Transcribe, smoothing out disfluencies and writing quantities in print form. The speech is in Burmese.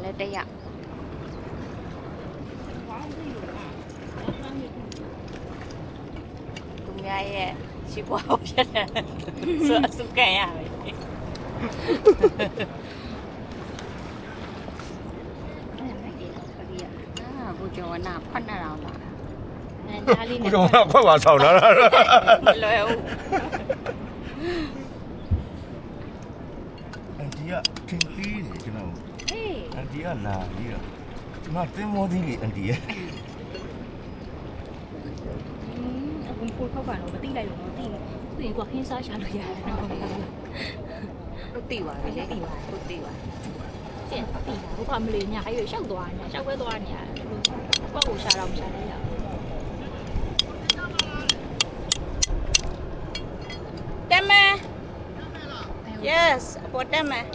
လည်းတက်ရသူများရဲ့ရှိပွားအောင်ဖြစ်တယ်ဆိုအစုကန်ရပဲဘူကျော်နာဖတ်နေတော့လားဒါလေးနဲ့ဘုံကခွက်ပါဆောင်လာတာ မလွယ်ဘူး အန်တီကထင်ပြီးနေကျွန်တော် ဟေး အန်တီကလာပြီးတော့ကျွန်တော်တင်းမောသေးလေအန်တီရဲ့ အခုကိုထောက်ပါတော့မသိလိုက်လို့မသိဘူးသူကခင်းစားရှာလို့ရတယ်တော့ 都对完了，都对完。ကျင့်ပြီဘုရားမလေးညာရွှေလျှောက်သွားနေလျှောက်ပဲသွားနေရတယ်ဘာကိုရှာတော့မရှာသေးရဘူးတက်မယ် Yes အပေါ်တက်မယ်